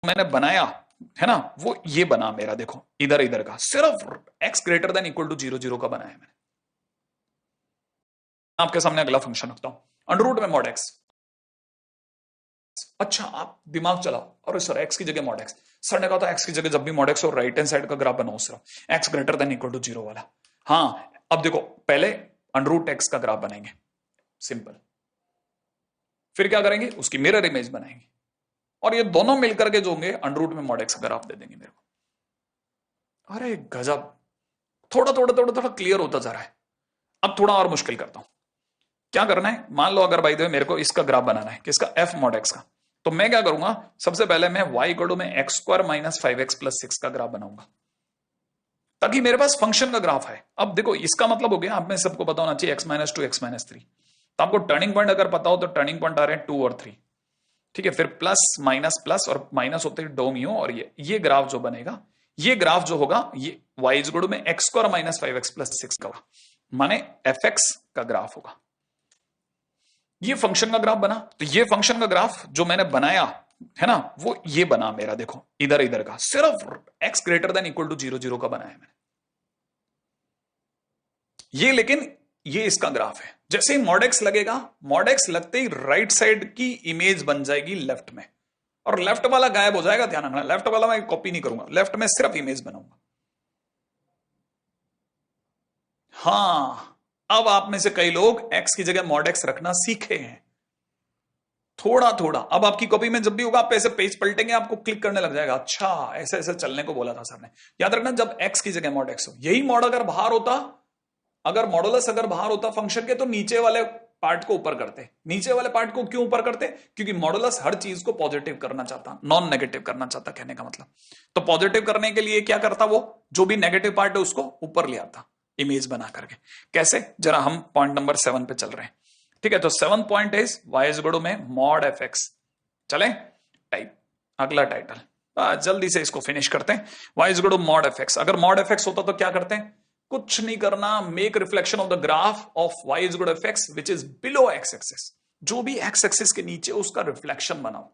मैंने बनाया है ना, वो ये बना मेरा, देखो इधर इधर का, सिर्फ x greater than equal to 0 का बनाया मैंने। आपके सामने अगला फंक्शन रखता हूं, अंडर रूट में मॉड x। अच्छा, आप दिमाग चलाओ, और सर x की जगह मॉड x, सर ने कहा था x की जगह जब भी मॉड x और राइट हैंड साइड का ग्राफ बनाओ सिर्फ x greater than equal to 0 वाला। हाँ, अब देखो पहले अंडर रूट x का ग्राफ बनाएंगे, सिंपल। फिर क्या करेंगे, उसकी मिरर इमेज बनाएंगे, और ये दोनों मिलकर के जो होंगे अंडर रूट में मॉड x का ग्राफ दे देंगे मेरे को। अरे गजब, थोड़ा थोड़ा थोड़ा थोड़ा क्लियर होता जा रहा है। अब थोड़ा और मुश्किल करता हूं। क्या करना है, मान लो अगर भाई मेरे को इसका ग्राफ बनाना है, किसका, f मॉड x का, तो मैं क्या करूंगा, सबसे पहले मैं y इक्वल टू में x square minus 5x plus 6 का ग्राफ बनाऊंगा, ताकि मेरे पास फंक्शन का ग्राफ है। अब देखो इसका मतलब हो गया, आप में सबको पता होना चाहिए x माइनस 2 x माइनस 3, तो आपको टर्निंग पॉइंट अगर पता हो तो टर्निंग पॉइंट आ रहे हैं 2 और 3, ठीक है। फिर प्लस माइनस प्लस और माइनस होते हैं डो म्यू, और ये ग्राफ जो बनेगा, ये ग्राफ जो होगा ये y इज इक्वल टू में x square minus 5x plus 6 का, माने fx का ग्राफ होगा। ये फंक्शन का ग्राफ बना, तो ये फंक्शन का ग्राफ जो मैंने बनाया है ना, वो ये बना मेरा, देखो इधर इधर का, सिर्फ x greater than equal to 0 का बनाया मैंने ये। लेकिन ये इसका ग्राफ है, जैसे ही मॉड x लगेगा, मॉड x लगते ही राइट साइड की इमेज बन जाएगी लेफ्ट में, और लेफ्ट वाला गायब हो जाएगा। ध्यान रखना, लेफ्ट वाला मैं कॉपी नहीं करूंगा, लेफ्ट में सिर्फ इमेज बनाऊंगा। हाँ, अब आप में से कई लोग x की जगह मॉड x रखना सीखे हैं थोड़ा थोड़ा। अब आपकी कॉपी में जब भी होगा, आप ऐसे पेज पलटेंगे, आपको क्लिक करने लग जाएगा, अच्छा ऐसे ऐसे चलने को बोला था सर ने। याद रखना, जब x की जगह मॉड x हो, यही मॉड अगर बाहर होता, अगर मॉडुलस अगर बाहर होता फंक्शन के, तो नीचे वाले पार्ट को ऊपर करते। नीचे वाले पार्ट को क्यों ऊपर करते, क्योंकि मॉडुलस हर चीज को पॉजिटिव करना चाहता, नॉन नेगेटिव करना चाहता, कहने का मतलब। तो पॉजिटिव करने के लिए क्या करता, वो जो भी नेगेटिव पार्ट है उसको ऊपर ले आता इमेज बना करके। कैसे, जरा हम पॉइंट नंबर 7 पे चल रहे हैं, ठीक है। तो 7 point is y is equal to में मॉड fx। चले टाइप, अगला टाइटल, जल्दी से इसको फिनिश करते हैं। y is equal to mod fx, अगर मॉड fx होता तो क्या करते हैं, कुछ नहीं करना, make reflection of the graph of y is equal to fx which is below x axis. जो भी x एक्सिस के नीचे उसका रिफ्लेक्शन बनाओ।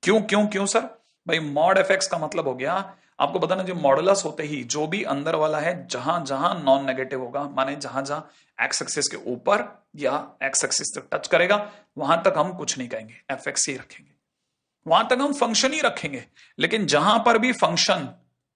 क्यों क्यों क्यों सर, भाई मॉड fx का मतलब हो गया, आपको पता ना, जो मॉडुलस होते ही जो भी अंदर वाला है, जहां जहां नॉन नेगेटिव होगा, माने जहां जहां एक्स एक्सिस के ऊपर या एक्स एक्सिस तक टच करेगा, वहां तक हम कुछ नहीं कहेंगे, fx ही रखेंगे, वहां तक हम फंक्शन ही रखेंगे। लेकिन जहां पर भी फंक्शन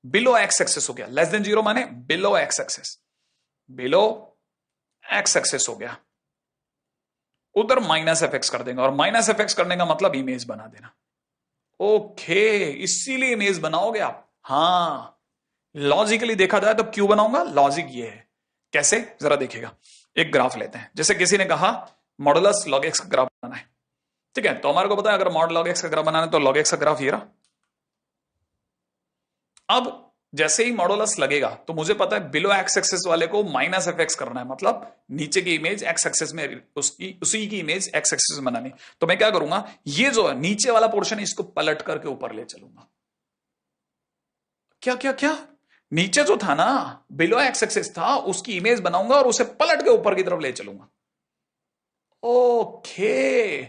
बिलो एक्स एक्सिस हो गया, लेस देन 0 माने below x axis, below x axis हो गया, उधर माइनस fx कर देंगे, और माइनस fx करने का मतलब इमेज बना देना। ओके, इसीलिए इमेज बनाओगे आप। हाँ, लॉजिकली देखा जाए तो क्यों बनाऊंगा, लॉजिक ये है। कैसे, जरा देखिएगा, एक ग्राफ लेते हैं। जैसे किसी ने कहा मॉडुलस लॉग एक्स का ग्राफ बनाना है, ठीक है। तो हमारे को पता है, अगर मॉड लॉग एक्स का ग्राफ बनाना है तो लॉग एक्स का ग्राफ ये रहा। अब जैसे ही मॉडुलस लगेगा, तो मुझे पता है बिलो एक्स एक्सिस वाले को माइनस एफ एक्स करना है, मतलब नीचे की इमेज एक्स एक्सिस में, उसी की इमेज एक्स एक्सिस में बनानी। तो मैं क्या करूंगा, ये जो है नीचे वाला पोर्शन, इसको पलट करके ऊपर ले चलूंगा। क्या क्या क्या, नीचे जो था ना, बिलो एक्स एक्सिस था, उसकी इमेज बनाऊंगा और उसे पलट के ऊपर की तरफ ले चलूंगा। ओके,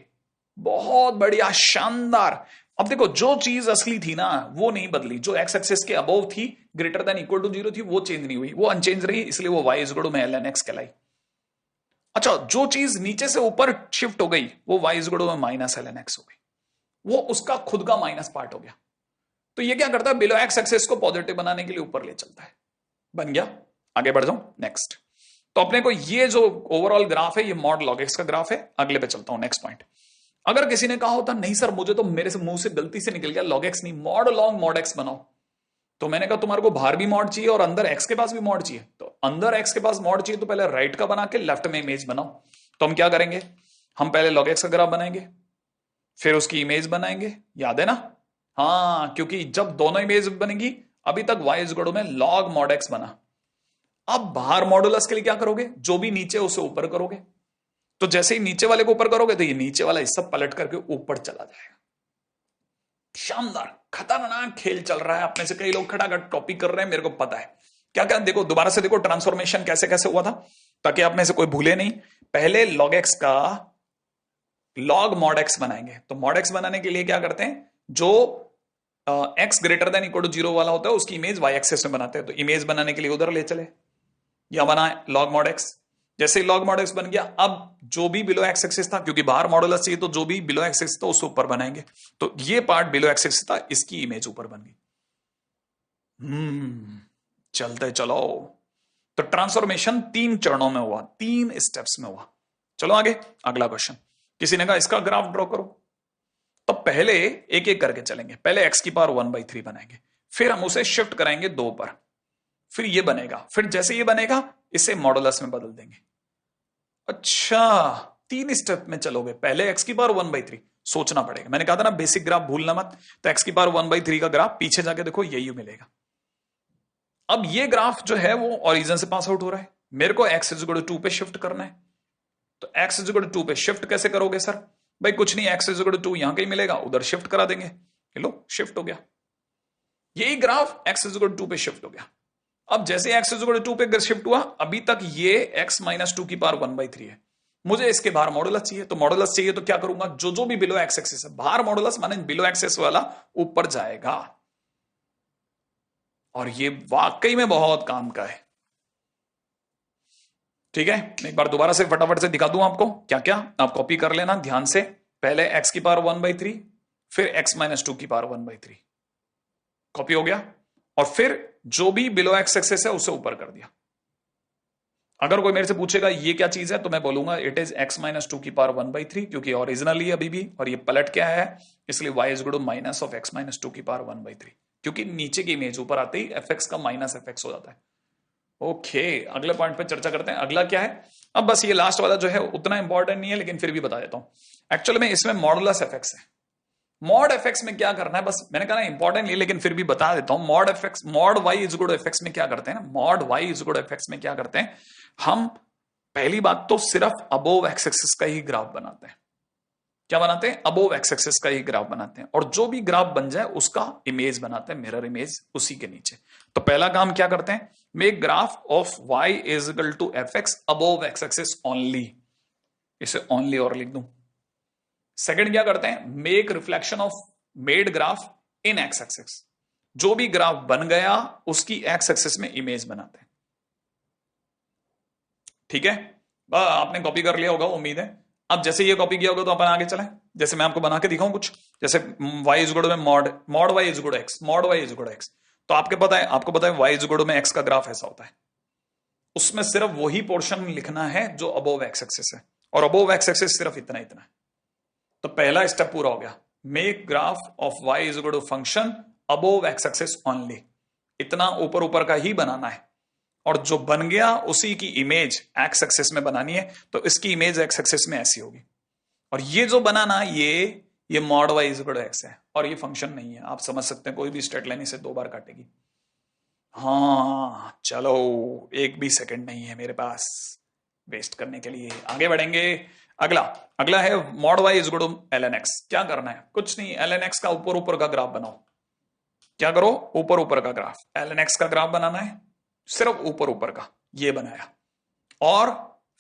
बहुत बढ़िया, शानदार। अब देखो, जो चीज असली थी ना, वो नहीं बदली, जो एक्स एक्सिस के अबव थी, ग्रेटर देन इक्वल टू 0 थी, वो चेंज नहीं हुई, वो अनचेंज रही, इसलिए वो y इज इक्वल टू में ln x कहलाई। अच्छा, जो चीज नीचे से ऊपर शिफ्ट हो गई, वो y इज इक्वल टू में माइनस ln x हो गई, वो उसका खुद का माइनस पार्ट हो गया। तो ये क्या करता है, बिलो एक्स एक्सिस को पॉजिटिव बनाने के लिए ऊपर ले चलता है। बन गया, आगे बढ़ जाऊं, नेक्स्ट। तो अपने को ये जो ओवरऑल ग्राफ है, ये मॉड लॉग एक्स का ग्राफ है। अगले पे चलता हूं, नेक्स्ट पॉइंट। अगर किसी ने कहा होता, नहीं सर मुझे तो मेरे से मुंह से गलती से निकल गया, लॉग एक्स नहीं, मॉड लॉग मॉड एक्स बनाओ। तो मैंने कहा, तुम्हारे को बाहर भी मॉड चाहिए और अंदर एक्स के पास भी मॉड चाहिए। तो अंदर एक्स के पास मॉड चाहिए, तो पहले राइट का बना के लेफ्ट में इमेज बनाओ। तो हम क्या करेंगे, हम पहले लॉग एक्स का ग्राफ बनाएंगे, फिर उसकी इमेज बनाएंगे, याद है ना। हाँ, क्योंकि जब दोनों इमेज बनेगी, अभी तक y इज इक्वल टू में log mod x बना। अब बाहर मॉडुलस के लिए क्या करोगे, जो भी नीचे उसे ऊपर करोगे। तो जैसे ही नीचे वाले को ऊपर करोगे, तो ये नीचे वाला हिस्सा पलट करके ऊपर चला जाएगा। शानदार, खतरनाक खेल चल रहा है। अपने से कई लोग खटाखट कॉपी कर रहे हैं, मेरे को पता है। क्या क्या, देखो दोबारा से देखो ट्रांसफॉर्मेशन कैसे कैसे हुआ था, ताकि आप में से कोई भूले नहीं। पहले log x का log mod x बनाएंगे। तो mod x बनाने के लिए क्या करते हैं, जो x greater than equal to 0 वाला होता है उसकी इमेज वाई एक्सेस में बनाते हैं, तो इमेज बनाने के लिए उधर ले चले, या बनाए लॉग मॉड एक्स। जैसे ही लॉग मॉड एक्स बन गया, अब जो भी बिलो एक्स एक्सिस था, क्योंकि बाहर मॉडुलस चाहिए तो जो भी बिलो एक्स एक्सिस था उससे ऊपर बनाएंगे, तो ये पार्ट बिलो एक्स एक्सिस था, इसकी इमेज ऊपर बन गई। चलते चलो, तो ट्रांसफॉर्मेशन 3 चरणों में हुआ, 3 स्टेप्स में हुआ। चलो आगे, अगला क्वेश्चन। किसी ने कहा इसका ग्राफ ड्रॉ करो, तो पहले एक एक करके चलेंगे। पहले x की पावर 1/3 बनाएंगे, फिर हम उसे शिफ्ट कराएंगे 2 पर, फिर ये बनेगा, फिर जैसे ये बनेगा इसे मॉडुलस में बदल देंगे। अच्छा, 3 स्टेप में चलोगे। पहले x की पावर 1/3 सोचना पड़ेगा, मैंने कहा था ना बेसिक ग्राफ भूलना मत, तो x की पावर 1/3 का ग्राफ पीछे जाके देखो यही मिलेगा। अब ये ग्राफ जो है वो ओरिजिन से पास आउट हो रहा है, मेरे को x = 2 पे शिफ्ट करना है, तो x = 2 पे शिफ्ट कैसे करोगे सर? भाई कुछ नहीं, x = 2 यहां कहीं मिलेगा, उधर शिफ्ट करा देंगे, लो शिफ्ट हो गया। यही ग्राफ x = 2 पे शिफ्ट हो गया। अब जैसे x = 2 पे शिफ्ट हुआ, अभी तक ये x - 2 की पावर 1/3 है, मुझे इसके बाहर मॉडुलस चाहिए, तो मॉडुलस चाहिए तो क्या करूंगा, जो भी बिलो एक्स एक्सिस है, बाहर मॉडुलस माने बिलो एक्सिस वाला ऊपर जाएगा, और ये वाकई में बहुत काम का है। ठीक है, एक बार दोबारा से फटाफट से दिखा दूं आपको क्या क्या, आप कॉपी कर लेना ध्यान से। पहले x की पावर 1/3, फिर x - 2 की पावर 1/3, कॉपी हो गया, और फिर जो भी बिलो एक्स एक्सिस है उसे ऊपर कर दिया। अगर कोई मेरे से पूछेगा ये क्या चीज है, तो मैं बोलूंगा इट इज x - 2 की पावर 1/3, क्योंकि ओरिजिनली अभी भी, और ये पलट क्या है, इसलिए y = माइनस ऑफ x - 2 की पावर 1/3, क्योंकि नीचे की इमेज ऊपर आते ही fx का माइनस fx हो जाता है। ओके, अगले पॉइंट पे चर्चा करते हैं। अगला क्या है, अब बस ये लास्ट वाला जो है उतना इंपॉर्टेंट नहीं है, लेकिन फिर भी बता देता हूं। एक्चुअली में इसमें मॉडुलस एफएक्स है। मॉड एफएक्स में क्या करना है, बस मैंने कहा ना इंपॉर्टेंट नहीं, लेकिन फिर भी बता देता हूं। Mod f x, mod y = f x में क्या करते हैं ना, मॉड वाई = एफएक्स में क्या करते हैं, हम पहली बात तो सिर्फ अबोव एक्स एक्सिस का ही ग्राफ बनाते हैं। क्या बनाते हैं, अबोव एक्स एक्सिस का ही ग्राफ बनाते हैं, और जो भी ग्राफ बन जाए उसका इमेज बनाते हैं, मिरर इमेज उसी के नीचे। तो पहला काम क्या करते हैं, make graph of y = fx above x axis only, इसे ओनली और लिख दूं। सेकंड क्या करते हैं, make reflection of made graph in x axis, जो भी ग्राफ बन गया उसकी एक्स एक्सिस में इमेज बनाते हैं। ठीक है, आपने कॉपी कर लिया होगा उम्मीद है। अब जैसे ये कॉपी किया होगा तो अपन आगे चलें। जैसे मैं आपको बना के दिखाऊं कुछ, जैसे y = में mod y = x, mod y = x, तो आपको पता है y = में x का ग्राफ ऐसा होता है, उसमें सिर्फ वही पोर्शन लिखना है जो अबोव एक्स एक्सिस है, और अबोव एक्स एक्सिस सिर्फ इतना इतना है। तो पहला स्टेप पूरा हो गया, make graph of y = function above x axis only, इतना ऊपर ऊपर का ही बनाना है, और जो बन गया उसी की इमेज एक्स एक्सिस में बनानी है, तो इसकी इमेज एक्स एक्सिस में ऐसी होगी। और ये जो बनाना ये मॉड y = x है, और ये फंक्शन नहीं है, आप समझ सकते हैं कोई भी स्ट्रेट लाइन इसे 2 बार काटेगी। हाँ चलो, एक भी सेकंड नहीं है मेरे पास वेस्ट करने के लिए, आगे बढ़ेंगे। अगला है मॉड y = ln x। क्या करना है, कुछ नहीं, ln x का ऊपर ऊपर का ग्राफ बनाओ। क्या करो, ऊपर ऊपर का ग्राफ, ln x का ग्राफ बनाना है, सिर्फ ऊपर ऊपर का, ये बनाया, और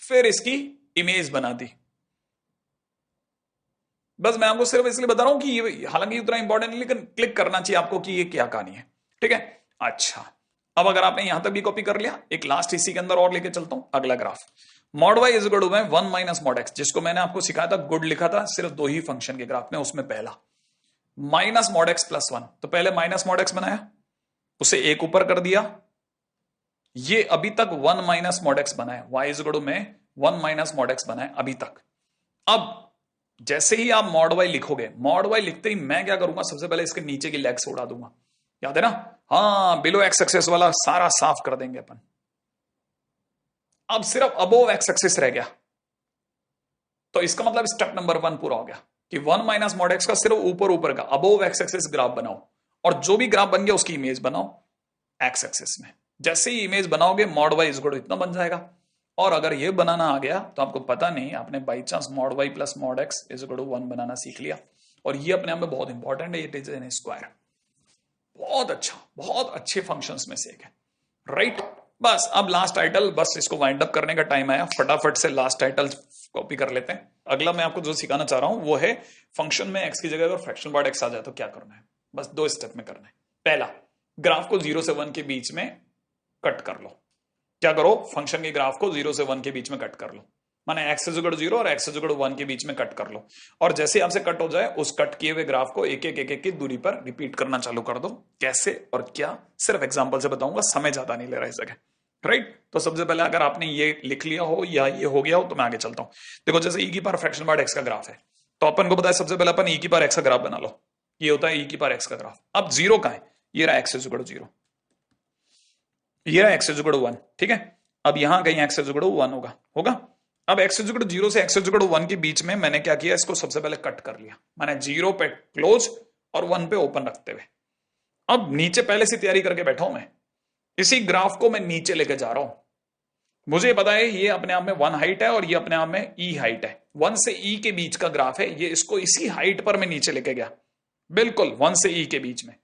फिर इसकी इमेज बना दी। बस मैं आपको सिर्फ इसलिए बता रहा हूं कि ये हालांकि उतना इंपॉर्टेंट नहीं, लेकिन क्लिक करना चाहिए आपको कि ये क्या कहानी है। ठीक है, अच्छा, अब अगर आपने यहां तक भी कॉपी कर लिया, एक लास्ट इसी के अंदर और लेके चलता हूं। अगला ग्राफ, मॉड y = में 1 - मॉड x, जिसको मैंने आपको सिखाया था, गुड लिखा था सिर्फ 2 ही फंक्शन के ग्राफ में, उसमें पहला माइनस मॉड x + 1, तो पहले माइनस मॉड x बनाया, उसे एक ऊपर कर दिया, ये अभी तक 1 - मॉड x बनाया, y = में 1 - मॉड x बनाया अभी तक। अब जैसे ही आप मॉड y लिखोगे, मॉड y लिखते ही मैं क्या करूंगा, सबसे पहले इसके नीचे की लेग्स उड़ा दूंगा, याद है ना, हाँ बिलो एक्स एक्सिस वाला सारा साफ कर देंगे अपन। अब सिर्फ अबोव एक्स एक्सिस रह गया, तो इसका मतलब स्टेप नंबर 1 पूरा हो गया कि 1 - मॉड x का सिर्फ ऊपर ऊपर का अबोव एक्स एक्सिस ग्राफ बनाओ, और जो भी ग्राफ बन गया उसकी इमेज बनाओ एक्स एक्सिस में। जैसे ही इमेज बनाओगे मॉड y = इतना बन जाएगा। और अगर ये बनाना आ गया तो आपको पता नहीं, आपने by chance mod y + mod x = 1 बनाना सीख लिया, और ये अपने आप में बहुत इंपॉर्टेंट है, इट इज एन स्क्वायर। बहुत अच्छा, बहुत अच्छे फंक्शंस में से एक है, राइट। बस अब लास्ट टाइटल, बस इसको वाइंड अप करने का टाइम आया, फटाफट से लास्ट टाइटल कॉपी कर लेते हैं। अगला मैं आपको जो सिखाना चाह रहा हूं वो है फंक्शन में x की जगह अगर फ्रैक्शनल पार्ट x आ जाए तो क्या करना है, बस 2 स्टेप में करना है। पहला, ग्राफ को 0 से 1 के बीच में कट कर लो। क्या करो, फंक्शन के ग्राफ को 0 से 1 के बीच में कट कर लो, माने x इज इक्वल टू 0 और x इज इक्वल टू 1 के बीच में कट कर लो। और जैसे आपसे कट हो जाए, उस कट किए हुए ग्राफ को एक एक की दूरी पर रिपीट करना चालू कर दो। कैसे और क्या, सिर्फ एग्जांपल से बताऊंगा, समय ज्यादा नहीं ले रहा इस जगह, राइट। तो सबसे पहले अगर आपने ये लिख लिया हो या ये हो गया हो तो मैं आगे चलता हूं। देखो, जैसे e की पावर फ्रैक्शन बार x का ग्राफ है, तो अपन को पता है सबसे पहले अपन e की पावर x का ग्राफ बना लो। ये होता है e की पावर x का ग्राफ। अब 0 कहां है, ये रहा x इज इक्वल टू 0, ये रहा x इज इक्वल टू 1, ठीक है। अब यहां कहीं x इज इक्वल टू 1 होगा। अब x इज इक्वल टू 0 से x इज इक्वल टू 1 के बीच में मैंने क्या किया, इसको सबसे पहले कट कर लिया, माने 0 पे क्लोज और 1 पे ओपन रखते हुए। अब नीचे पहले से तैयारी करके बैठा हूं मैं, इसी ग्राफ को मैं नीचे लेके जा रहा हूं। मुझे पता है ये अपने आप में 1 हाइट है और ये अपने आप में e हाइट है। 1 से e के बीच का ग्राफ है ये, इसको इसी हाइट पर मैं नीचे लेके गया, बिल्कुल 1 से e के बीच में।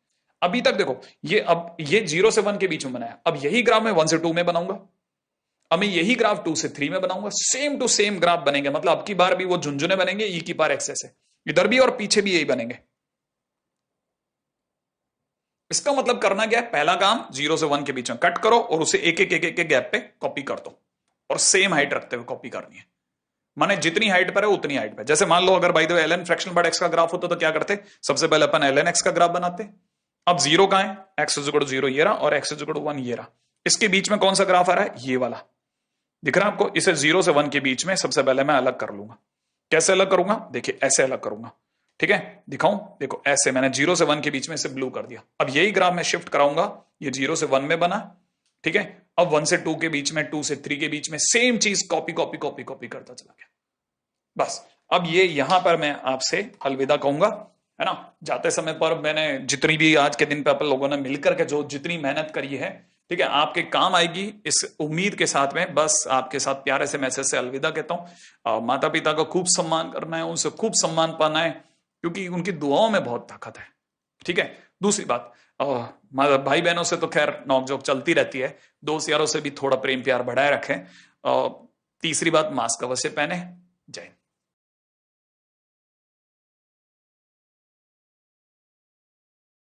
अभी तक देखो ये, अब ये 0 से 1 के बीच में बनाया। अब यही ग्राफ मैं 1 से 2 में बनाऊंगा, अब मैं यही ग्राफ 2 से 3 में बनाऊंगा। सेम टू सेम ग्राफ बनेंगे, मतलब अब की बार भी वो झुंझुने बनेंगे e की पावर x से, इधर भी और पीछे भी यही बनेंगे। इसका मतलब करना क्या है, पहला काम 0 से 1 के बीच में कट करो और उसे एक एक गैप पे कॉपी कर दो और सेम हाइट रखते हुए कॉपी करनी है। माने जितनी हाइट पर है उतनी हाइट पे। जैसे मान लो अगर by the way ln fractional part x का ग्राफ होता तो क्या करते, सबसे पहले अपन ln x का ग्राफ बनाते। अब 0 कहां है, x इज इक्वल टू 0 ये रहा और x इज इक्वल टू 1 ये रहा। इसके बीच में कौन सा ग्राफ आ रहा है, ये वाला दिख रहा है आपको। इसे 0 से 1 के बीच में सबसे पहले मैं अलग कर लूंगा। कैसे अलग करूंगा, देखिए ऐसे अलग करूंगा, ठीक है। दिखाऊं, देखो ऐसे मैंने 0 से 1 के बीच में इसे ब्लू कर दिया। अब यही ग्राफ मैं शिफ्ट कराऊंगा, ये 0 से 1 में बना, ठीक है। अब 1 से 2 के बीच में, 2 से 3 के बीच में सेम चीज कॉपी कॉपी कॉपी कॉपी करता चला गया। बस अब ये यहां पर मैं आपसे अलविदा कहूंगा, है ना। जाते समय पर मैंने जितनी भी आज के दिन पे अपन लोगों ने मिलकर के जो जितनी मेहनत करी है, ठीक है, आपके काम आएगी इस उम्मीद के साथ में बस आपके साथ प्यारे से मैसेज से अलविदा कहता हूं। माता पिता का खूब सम्मान करना है, उनसे खूब सम्मान पाना है, क्योंकि उनकी दुआओं में बहुत ताकत है, ठीक है। दूसरी बात, भाई बहनों से तो खैर नोकझोंक चलती रहती है, दोस्त यारों से भी थोड़ा प्रेम प्यार बढ़ाए रखें। तीसरी बात, मास्क अवश्य पहने। जय हिंद।